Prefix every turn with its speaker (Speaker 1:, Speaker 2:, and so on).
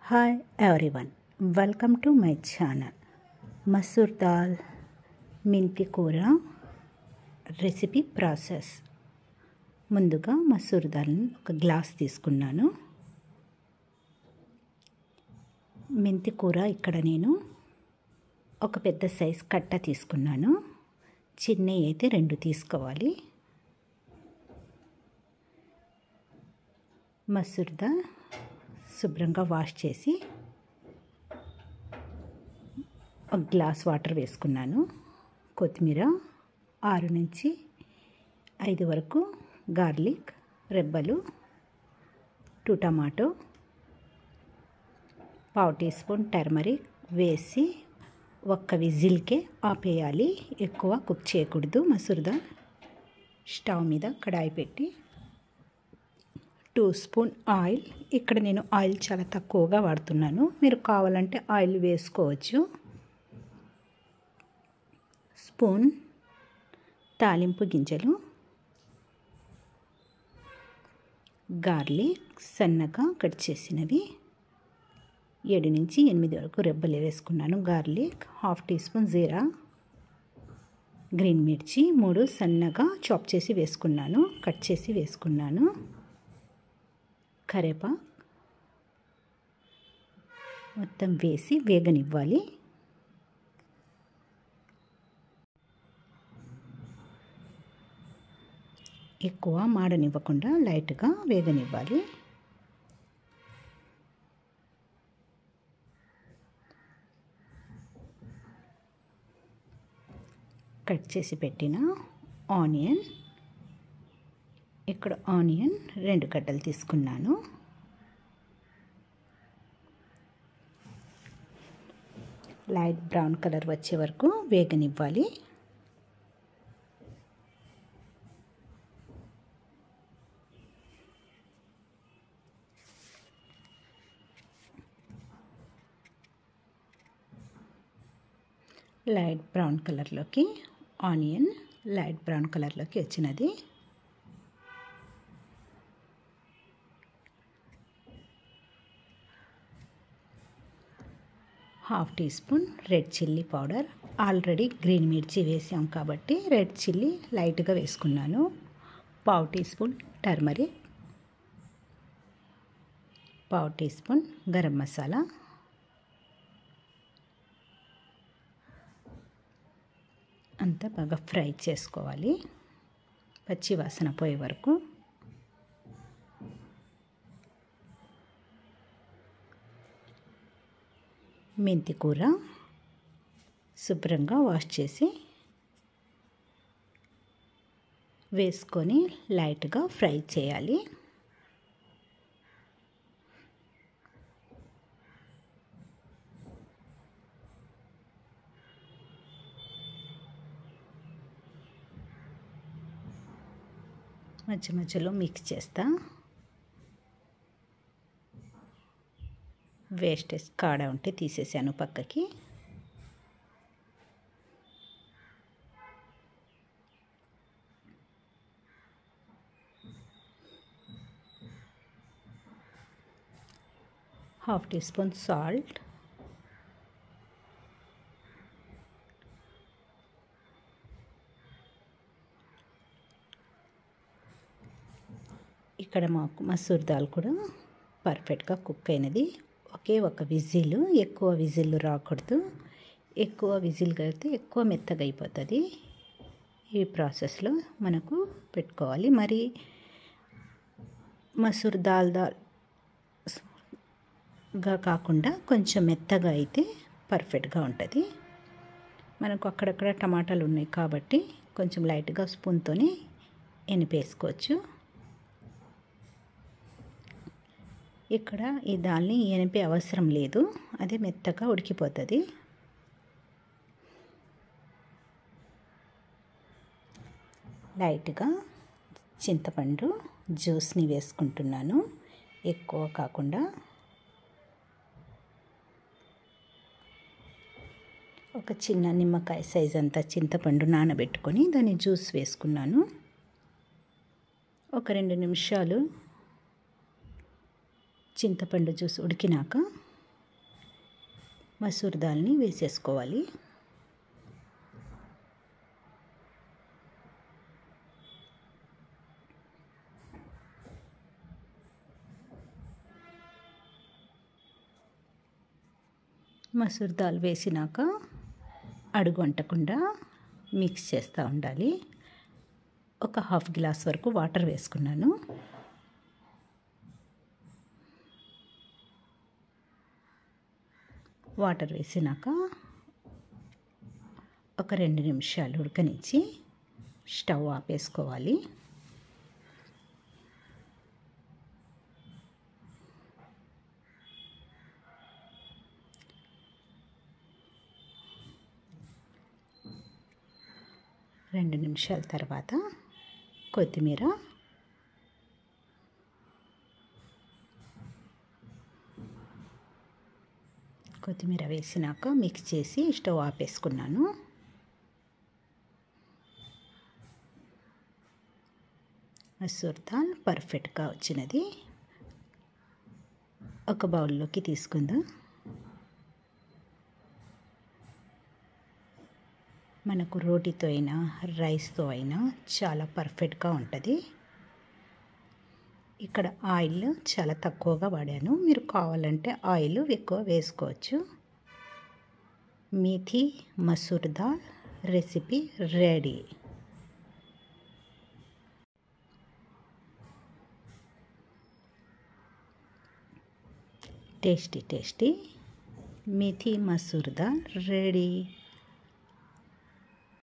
Speaker 1: Hi everyone, welcome to my channel. Masoor dal మెంతి కూర recipe process. ముందుగా మసూర్ దాల్ని ఒక గ్లాస్ తీసుకున్నాను. మెంతి కూర ఇక్కడ నేను ఒక పెద్ద సైజ్ కట్ట తీసుకున్నాను. చిన్నవి అయితే 2 తీసుకోవాలి. మసూర్ దాల్ శుభ్రంగా వాష్ చేసి ఒక గ్లాస్ వాటర్ వేసుకున్నాను. కొత్తిమీర 6 నుంచి 5 వరకు గార్లిక్ రెబ్బలు, 2 టమాటో, 1/2 టీ స్పూన్ టర్మరిక్ వేసి ఒక్క విజిల్కే ఆపేయాలి. ఎక్కువ కుక్ చేయకూడదు. మసూర్ దాల్ స్టవ్ మీద కడాయి పెట్టి 2 స్పూన్ ఆయిల్. ఇక్కడ నేను ఆయిల్ చాలా తక్కువగా వాడుతున్నాను. మీరు కావాలంటే ఆయిల్ వేసుకోవచ్చు. స్పూన్ తాలింపు గింజలు, గార్లిక్ సన్నగా కట్ చేసినవి 7 నుంచి 8 వరకు రెబ్బలు వేసుకున్నాను. గార్లిక్ 1/2 టీ స్పూన్ జీరా, గ్రీన్ మిర్చి 3 సన్నగా చాప్ చేసి వేసుకున్నాను, కట్ చేసి వేసుకున్నాను. కరివేపాకు మొత్తం వేసి వేగనివ్వాలి. ఎక్కువ మాడనివ్వకుండా లైట్గా వేగనివ్వాలి. కట్ చేసి పెట్టిన ఆనియన్, ఇక్కడ ఆనియన్ 2 గడ్డలు తీసుకున్నాను. లైట్ బ్రౌన్ కలర్ వచ్చే వరకు వేగనివ్వాలి. లైట్ బ్రౌన్ కలర్లోకి ఆనియన్ లైట్ బ్రౌన్ కలర్లోకి వచ్చినది. Half teaspoon red chilli powder. Already green మిర్చి వేసాం కాబట్టి రెడ్ చిల్లీ లైట్గా వేసుకున్నాను. 1/2 teaspoon turmeric, 1/2 teaspoon garam masala, అంతా బాగా ఫ్రై చేసుకోవాలి పచ్చి వాసన పోయే వరకు. మెంతి కూర శుభ్రంగా వాష్ చేసి వేసుకొని లైట్గా ఫ్రై చేయాలి. మధ్య మధ్యలో మిక్స్ చేస్తా. వేస్టేజ్ కాడ ఉంటే తీసేసాను పక్కకి. హాఫ్ టీ స్పూన్ సాల్ట్, ఇక్కడ మాకు మసూర్ దాల్ కూడా పర్ఫెక్ట్గా కుక్ అయినది. ఒకే ఒక విజిల్, ఎక్కువ విజిల్ రాకూడదు. ఎక్కువ విజిల్ కలిగితే ఎక్కువ మెత్తగా అయిపోతుంది. ఈ ప్రాసెస్లో మనకు పెట్టుకోవాలి. మరి మసూర్ దాల్గా కాకుండా కొంచెం మెత్తగా అయితే పర్ఫెక్ట్గా ఉంటుంది. మనకు అక్కడక్కడ టమాటాలు ఉన్నాయి కాబట్టి కొంచెం లైట్గా స్పూన్తోనే ఎనిపేసుకోవచ్చు. ఇక్కడ ఈ దాల్ని ఎనిపే అవసరం లేదు, అదే మెత్తగా ఉడికిపోతుంది. లైట్గా చింతపండు జ్యూస్ని వేసుకుంటున్నాను, ఎక్కువ కాకుండా. ఒక చిన్న నిమ్మకాయ సైజ్ అంతా చింతపండు నానబెట్టుకొని దాన్ని జ్యూస్ వేసుకున్నాను. ఒక 2 నిమిషాలు చింతపండు జ్యూస్ ఉడికినాక మసూర్ దాల్ని వేసేసుకోవాలి. మసూర్ దాల్ వేసినాక అడుగు అంటకుండా మిక్స్ చేస్తూ ఉండాలి. ఒక హాఫ్ గ్లాస్ వరకు వాటర్ వేసుకున్నాను. వాటర్ వేసినాక ఒక 2 నిమిషాలు ఉడకనిచ్చి స్టవ్ ఆపేసుకోవాలి. రెండు నిమిషాల తర్వాత కొత్తిమీర, వేసినాక మిక్స్ చేసి స్టవ్ ఆపేసుకున్నాను. మసూర్ దాల్ పర్ఫెక్ట్గా వచ్చినది. ఒక బౌల్లోకి తీసుకుందాం. మనకు రోటీతో అయినా రైస్తో అయినా చాలా పర్ఫెక్ట్గా ఉంటుంది. ఇక్కడ ఆయిల్ చాలా తక్కువగా వాడాను. మీరు కావాలంటే ఆయిల్ ఎక్కువ వేసుకోవచ్చు. Methi masoor dal recipe ready. Tasty methi masoor dal ready.